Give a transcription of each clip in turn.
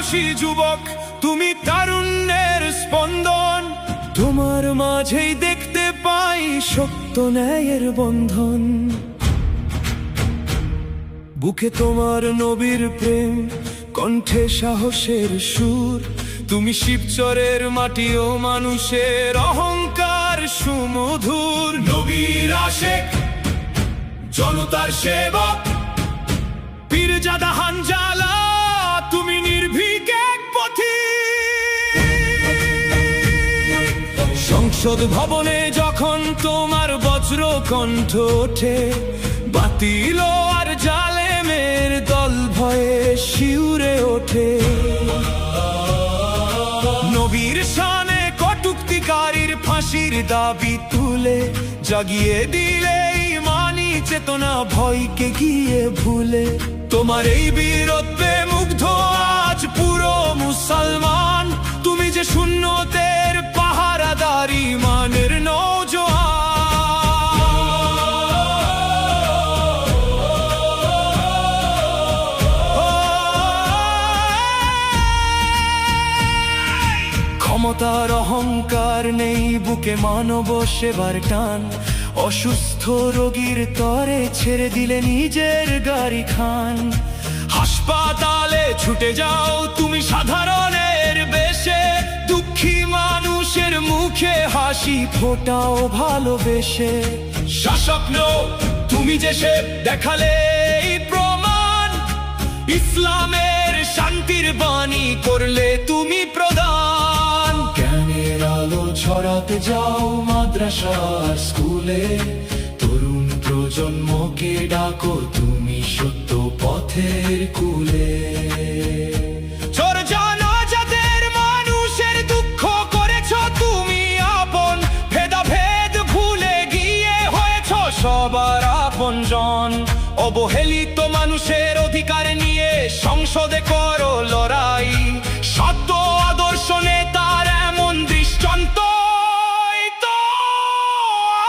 সাহসী যুবক, তুমি তারুণ্যের স্পন্দন। তোমার মাঝেই দেখতে পাই সত্য ন্যায়ের বন্ধন। বুকে তোমার নবীর প্রেম, কণ্ঠে সাহসের সুর। তুমি শিবচরের মাটি ও মানুষের অহংকার সুমধুর। নবীর আশেক, জনতার সেবক, পীরজাদা হানজালা, তুমি নির্ভীক এক পথিক। সংসদ ভবনে যখন তোমার বজ্র কণ্ঠ ওঠে, বাতিল আর জালেমের দল ভয়ে শিউরে ওঠে। নবীর শানে কটুক্তিকারীর ফাঁসির দাবি তুলে জাগিয়ে দিলে ইমানি চেতনা ভয়কে গিয়ে ভুলে। তোমার এই বীরত্বে মুগ্ধ আজ পুরো মুসলমান। তুমি যে শূন্যতের পাহারাদার ইমানের নওজোয়ান। ক্ষমতার অহংকার নেই বুকে, মানব সেবার টান। অসুস্থ রোগীর তরে ছেড়ে দিলে নিজের গাড়ি খান। হাসপাতালে ছুটে যাও তুমি সাধারণের বেশে, দুঃখী মানুষের মুখে হাসি ফোটাও ভালোবেসে। শাসক নও তুমি যে সে দেখালে এই প্রমাণ, ইসলামের শান্তির বাণী করলে তুমি প্রদান। জ্ঞানের আলো ছড়াতে যাও মাদ্রাসার স্কুলে, তরুণ প্রজন্মকে ডাকো তুমি সত্য পথের কুলে। চোর জনজাতের মানুষের দুঃখ করেছ তুমি আপন, ভেদাভেদ ভুলে গিয়ে হয়েছ সবার আপনজন। অবহেলিত মানুষের অধিকার নিয়ে সংসদে করো লড়াই, সত্য আদর্শ নেতার এমন দৃষ্টান্ত তো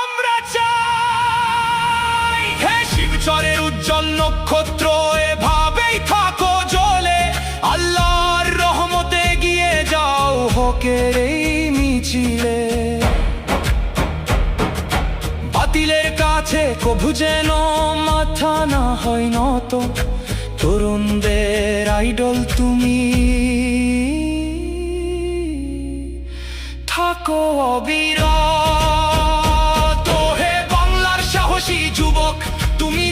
আমরা চাই। হে শিবচরের উজ্জ্বল নক্ষত্র, এভাবেই থাকো জ্বলে। আল্লাহর রহমতে গিয়ে যাও হকের এই মিছিলে। বাতিলের কাছে কভু যেন মাথা না হয় নত, তরুণদের আইডল তুমি থাকো অবিরত। হে বাংলার সাহসী যুবক, তুমি